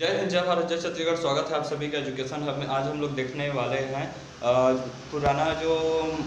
जय हिंद, जय भारत, जय छत्तीसगढ़। स्वागत है आप सभी का एजुकेशन हब में। आज हम लोग देखने वाले हैं पुराना जो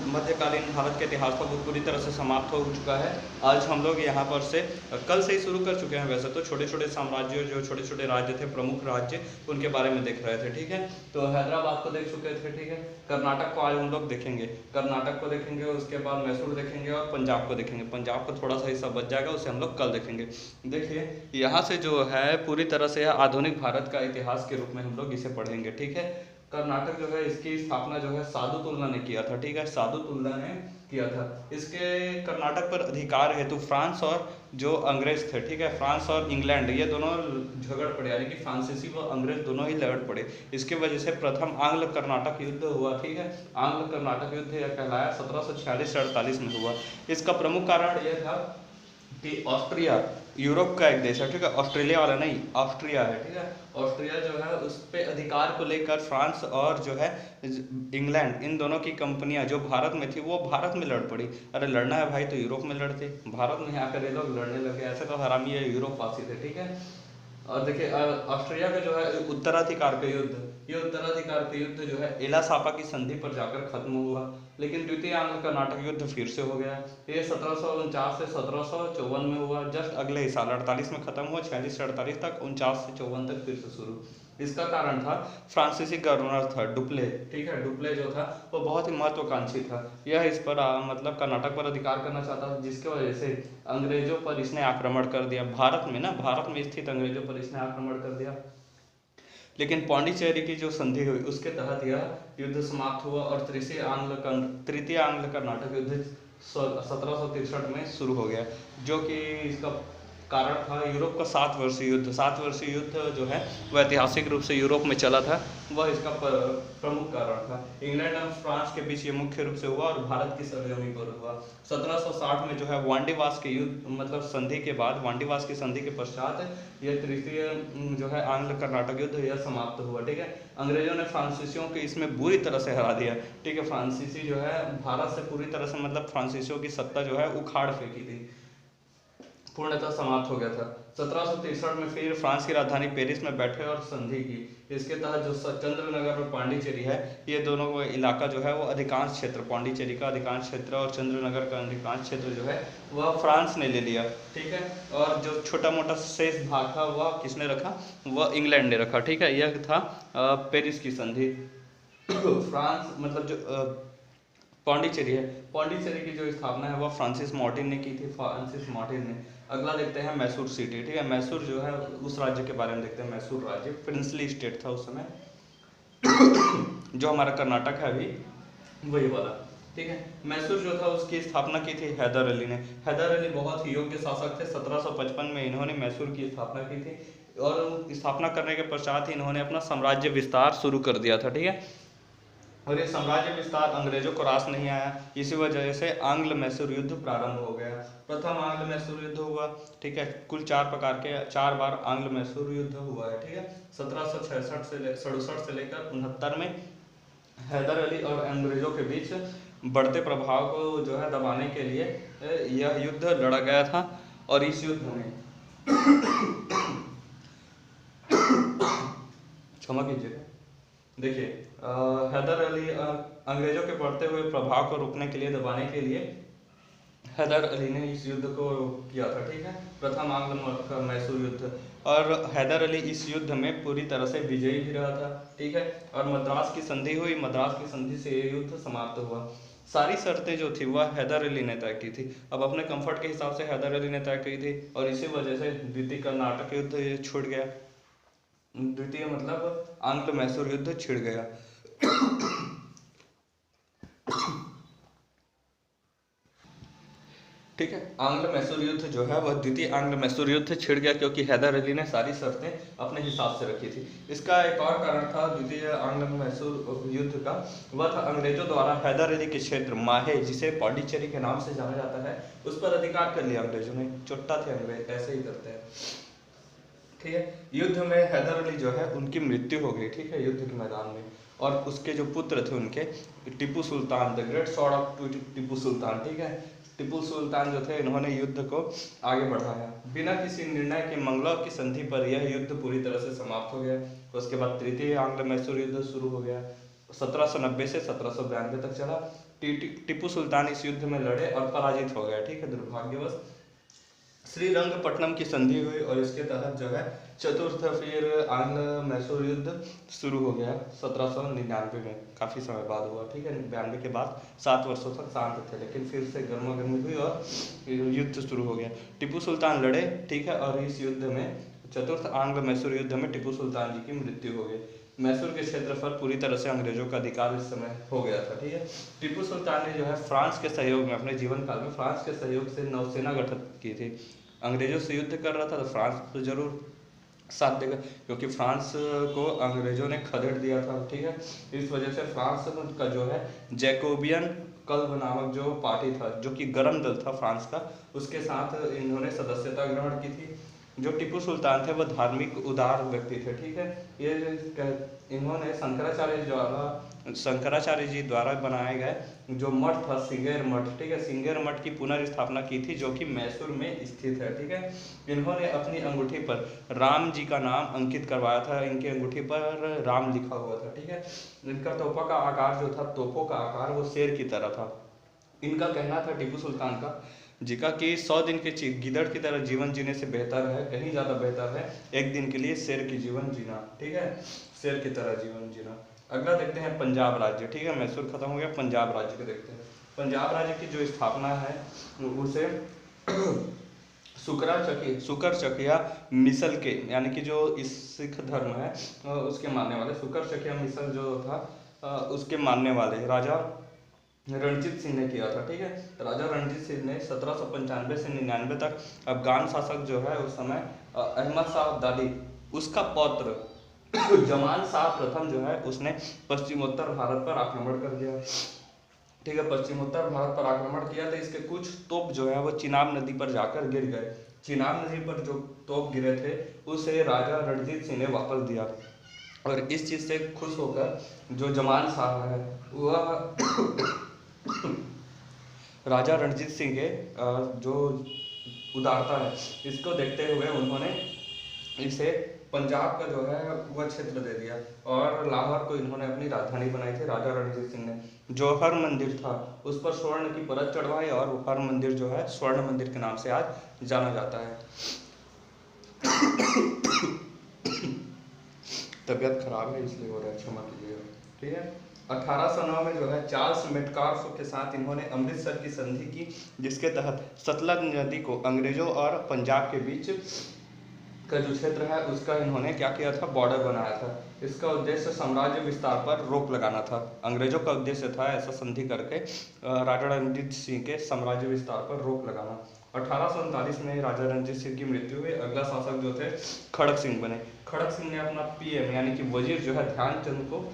मध्यकालीन भारत के इतिहास का वो पूरी तरह से समाप्त हो चुका है। आज हम लोग यहाँ पर से कल से ही शुरू कर चुके हैं। वैसे तो छोटे छोटे साम्राज्य, जो छोटे छोटे राज्य थे, प्रमुख राज्य, उनके बारे में देख रहे थे। ठीक है, तो हैदराबाद को देख चुके थे। ठीक है, कर्नाटक को आज हम लोग देखेंगे। कर्नाटक को देखेंगे, उसके बाद मैसूर देखेंगे और पंजाब को देखेंगे। पंजाब को थोड़ा सा हिस्सा बच जाएगा, उसे हम लोग कल देखेंगे। देखिए, यहाँ से जो है पूरी तरह से आधुनिक भारत का इतिहास के रूप में हम लोग इसे पढ़ेंगे। ठीक है, कर्नाटक जो है, इसकी स्थापना जो है साधु तुलना ने किया था। ठीक है, साधु तुलना ने किया था। इसके कर्नाटक पर अधिकार हेतु फ्रांस और जो अंग्रेज थे, ठीक है, फ्रांस और इंग्लैंड, ये दोनों झगड़ पड़े, यानी कि फ्रांसीसी व अंग्रेज दोनों ही लड़ पड़े। इसके वजह से प्रथम आंग्ल कर्नाटक युद्ध हुआ। ठीक है, आंग्ल कर्नाटक युद्ध यह कहलाया 1746 से 48 में हुआ। इसका प्रमुख कारण यह था कि ऑस्ट्रिया यूरोप का एक देश है। ठीक है, ऑस्ट्रेलिया वाला नहीं, ऑस्ट्रिया है। ठीक है, ऑस्ट्रिया जो है उस पे अधिकार को लेकर फ्रांस और जो है इंग्लैंड, इन दोनों की कंपनियां जो भारत में थी वो भारत में लड़ पड़ी। अरे लड़ना है भाई तो यूरोप में लड़ते, भारत में आकर ये लोग लड़ने लगे। ऐसे तो हरामी ये यूरोप वासी थे। ठीक है, और देखिए ऑस्ट्रिया का जो है उत्तराधिकार का युद्ध, ये उत्तराधिकार का युद्ध जो है एला सापा की संधि पर जाकर खत्म हुआ। लेकिन द्वितीय आंग्ल कर्नाटक युद्ध फिर से हो गया। ये 1749 से 1754 में हुआ। जस्ट अगले ही साल 48 में खत्म हुआ, 46 से 48 तक, 49 से 54 तक फिर से शुरू। इसका कारण था फ्रांसीसी गवर्नर था डुप्ले। ठीक है, डुप्ले जो था वो बहुत ही महत्वाकांक्षी था। यह इस पर मतलब कर्नाटक पर अधिकार करना चाहता था, जिसकी वजह से अंग्रेजों पर इसने आक्रमण कर दिया। भारत में ना, भारत में स्थित अंग्रेजों पर इसने आक्रमण कर दिया। लेकिन पौंडीचेरी की जो संधि हुई उसके तहत यह युद्ध समाप्त हुआ और तृतीय आंग्ल कर्नाटक युद्ध 1763 में शुरू हो गया, जो कि इसका कारण था यूरोप का 7 वर्षीय युद्ध। 7 वर्षीय युद्ध जो है वह ऐतिहासिक रूप से यूरोप में चला था, वह इसका प्रमुख कारण था। इंग्लैंड और फ्रांस के बीच ये मुख्य रूप से हुआ और भारत की सरजमी पर हुआ। 1760 में जो है वांडीवास के युद्ध, मतलब संधि के बाद, वांडीवास की संधि के पश्चात यह तृतीय जो है आंग्ल कर्नाटक युद्ध यह समाप्त हुआ। ठीक है, अंग्रेजों ने फ्रांसीसियों को इसमें बुरी तरह से हरा दिया। ठीक है, फ्रांसीसी जो है भारत से पूरी तरह से, मतलब फ्रांसीसियों की सत्ता जो है उखाड़ फेंकी थी, पूर्णतः समाप्त हो गया था। 1763 में फिर फ्रांस की राजधानी पेरिस में बैठे और संधि की। इसके तहत जो चंद्रनगर और पांडिचेरी है, ये दोनों इलाका जो है वो अधिकांश क्षेत्र, पांडिचेरी का अधिकांश क्षेत्र और चंद्रनगर का अधिकांश क्षेत्र जो है वह फ्रांस ने ले लिया। ठीक है, और जो छोटा मोटा शेष भाग था वह किसने रखा, वह इंग्लैंड ने रखा। ठीक है, यह था पेरिस की संधि। फ्रांस मतलब जो पौंडीचेरी है, पौंडीचेरी की जो स्थापना है वह फ्रांसिस मार्टिन ने की थी, फ्रांसिस मार्टिन ने। अगला देखते हैं मैसूर सिटी। ठीक है, मैसूर जो है उस राज्य के बारे में देखते हैं। मैसूर राज्य प्रिंसली स्टेट था उस समय, जो हमारा कर्नाटक है अभी, वही वाला। ठीक है, मैसूर जो था उसकी स्थापना की थी हैदर अली ने। हैदर अली बहुत ही योग्य शासक थे। 1755 में इन्होंने मैसूर की स्थापना की थी और स्थापना करने के पश्चात ही इन्होंने अपना साम्राज्य विस्तार शुरू कर दिया था। ठीक है, और ये साम्राज्य विस्तार अंग्रेजों को रास नहीं आया। इसी वजह से आंग्ल मैसूर युद्ध प्रारंभ हो गया। प्रथम आंग्ल मैसूर युद्ध हुआ। ठीक है, कुल 4 बार आंग्ल मैसूर युद्ध हुआ है। ठीक है, 1766 से 67 से लेकर 69 में हैदर अली और अंग्रेजों के बीच बढ़ते प्रभाव को जो है दबाने के लिए यह युद्ध लड़ा गया था। और इस युद्ध में क्षमा कीजिएगा, देखिए हैदर अली अंग्रेजों के बढ़ते हुए प्रभाव को रोकने के लिए, दबाने के लिए हैदर अली ने इस युद्ध को किया था। ठीक है, प्रथम आंग्ल मैसूर युद्ध। और हैदर अली इस युद्ध में पूरी तरह से विजयी भी रहा था। ठीक है, और मद्रास की संधि हुई। मद्रास की संधि से ये युद्ध समाप्त हुआ। सारी शर्तें जो थी वह हैदर अली ने तय की थी। अब अपने कंफर्ट के हिसाब से हैदर अली ने तय की थी और इसी वजह से द्वितीय कर्नाटक युद्ध ये छूट गया। द्वितीय मतलब आंग्ल मैसूर युद्ध छिड़ गया। ठीक है, आंग्ल मैसूर युद्ध जो है वह द्वितीय आंग्ल मैसूर युद्ध छिड़ गया क्योंकि हैदर अली ने सारी शर्तें अपने हिसाब से रखी थी। इसका एक और कारण था द्वितीय आंग्ल मैसूर युद्ध का, वह था अंग्रेजों द्वारा हैदर अली के क्षेत्र माहे, जिसे पौंडीचेरी के नाम से जाना जाता है, उस पर अधिकार कर लिया अंग्रेजों ने। चुट्टा थे अंग्रेज, ऐसे ही करते हैं। ठीक है, युद्ध में हैदर अली जो है उनकी मृत्यु हो गई। ठीक है, युद्ध के मैदान में। और उसके जो पुत्र थे उनके, Tipu Sultan, the great sword of Tipu Sultan, ठीक है, टीपू सुल्तान जो थे इन्होंने युद्ध को आगे बढ़ाया। बिना किसी निर्णय के मंगलौ की संधि पर यह युद्ध पूरी तरह से समाप्त हो गया। उसके बाद तृतीय आंग्ल मैसूर युद्ध शुरू हो गया। 1790 से 1792 तक चला। टीपू सुल्तान इस युद्ध में लड़े और पराजित हो गया, ठीक है, दुर्भाग्यवश। श्रीरंगपट्टनम की संधि हुई और इसके तहत जो है चतुर्थ फिर आंग्ल मैसूर युद्ध शुरू हो गया 1799 में, काफ़ी समय बाद हुआ, ठीक है। 92 के बाद 7 वर्षों तक शांत थे, लेकिन फिर से गर्मागर्मी हुई और युद्ध शुरू हो गया। टीपू सुल्तान लड़े, ठीक है, और इस युद्ध में चतुर्थ आंग्ल मैसूर युद्ध में टीपू सुल्तान जी की मृत्यु हो गई। मैसूर के क्षेत्रफल पूरी तरह से अंग्रेजों का अधिकार इस समय हो गया था, ठीक है। टीपू सुल्तान ने जो है फ्रांस के सहयोग में अपने जीवन काल में फ्रांस के सहयोग से नौसेना गठित की थी। अंग्रेजों से युद्ध कर रहा था तो फ्रांस तो जरूर साथ देगा, क्योंकि फ्रांस को अंग्रेजों ने खदेड़ दिया था, ठीक है। इस वजह से फ्रांस का जो है जैकोबियन क्लब नामक जो पार्टी था, जो कि गरम दल था फ्रांस का, उसके साथ इन्होंने सदस्यता ग्रहण की थी। जो टीपू सुल्तान थे वो धार्मिक उदार व्यक्ति थे, ठीक है। ये इन्होंने शंकराचार्य जी द्वारा बनाए गए जो मठ था सिंगेर मठ, ठीक है, सिंगेर मठ की पुनर्स्थापना की थी, जो कि मैसूर में स्थित है, ठीक है। इन्होंने अपनी अंगूठी पर राम जी का नाम अंकित करवाया था। इनकी अंगूठी पर राम लिखा हुआ था, ठीक है। इनका तोपा का आकार जो था, तोपों का आकार वो शेर की तरह था। इनका कहना था टीपू सुल्तान का जी का कि 100 दिन के गिदड़ की तरह जीवन जीने से बेहतर है, कहीं ज़्यादा बेहतर है एक दिन के लिए शेर की जीवन जीना, ठीक है, शेर की तरह जीवन जीना। अगला देखते हैं पंजाब राज्य, ठीक है, मैसूर खत्म हो गया, पंजाब राज्य को देखते हैं। पंजाब राज्य की जो स्थापना है उसे सुकर चकिया मिसल के, यानी कि जो इस सिख धर्म है उसके मानने वाले सुकर चकिया मिसल जो था उसके मानने वाले राजा रणजीत सिंह ने किया था, ठीक है। राजा रणजीत सिंह ने 1795 से 99 तक अफगान शासक जो है उस समय अहमद शाह अब्दाली, उसका पौत्र जमान शाह प्रथम जो है उसने पश्चिमोत्तर भारत पर आक्रमण कर दिया, ठीक है। पश्चिमोत्तर भारत पर आक्रमण किया तो इसके कुछ तोप जो है वो चिनाब नदी पर जाकर गिर गए। चिनाब नदी पर जो तोप गिरे थे उसे राजा रणजीत सिंह ने वापस दिया, और इस चीज़ से खुश होकर जो जमान शाह है वह राजा रणजीत सिंह के जो उदारता है इसको देखते हुए उन्होंने इसे पंजाब का जो है वह क्षेत्र दे दिया, और लाहौर को इन्होंने अपनी राजधानी बनाई थी राजा रणजीत सिंह ने। जो हर मंदिर था उस पर स्वर्ण की परत चढ़वाई, और हर मंदिर जो है स्वर्ण मंदिर के नाम से आज जाना जाता है। तबीयत खराब है इसलिए हो रहा है, क्षमा कीजिएगा, ठीक है। 1809 में जो है चार्ल्स मेटकार्फ के साथ इन्होंने अमृतसर की संधि की, जिसके तहत सतलज नदी को अंग्रेजों और पंजाब के बीच का जो क्षेत्र है उसका इन्होंने क्या किया था, बॉर्डर बनाया था। इसका उद्देश्य साम्राज्य विस्तार पर रोक लगाना था। अंग्रेजों का उद्देश्य था ऐसा संधि करके राजा रणजीत सिंह के साम्राज्य विस्तार पर रोक लगाना। 1839 में राजा रणजीत सिंह की मृत्यु हुई। अगला शासक जो थे खड़क सिंह बने। खड़क सिंह ने अपना पीएम यानी कि वजीर जो है ध्यानचंद को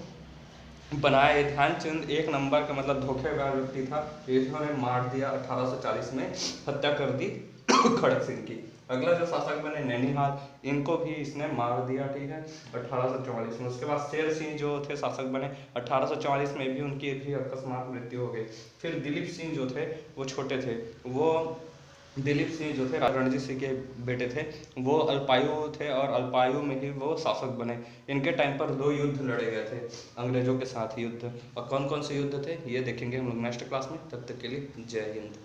बनाया। ध्यानचंद एक नंबर का मतलब धोखेबाज व्यक्ति था, इन्होंने मार दिया, 1840 में हत्या कर दी खड़क सिंह की। अगला जो शासक बने नैनीहाल, इनको भी इसने मार दिया, ठीक है, 1844 में। उसके बाद शेर सिंह जो थे शासक बने, 1844 में भी उनकी भी अकस्मात मृत्यु हो गई। फिर दिलीप सिंह जो थे वो छोटे थे, वो दिलीप सिंह जो थे रणजीत सिंह के बेटे थे, वो अल्पायु थे और अल्पायु में ही वो शासक बने। इनके टाइम पर 2 युद्ध लड़े गए थे अंग्रेजों के साथ युद्ध, और कौन कौन से युद्ध थे ये देखेंगे हम लोग नेक्स्ट क्लास में। तब तक के लिए जय हिंद।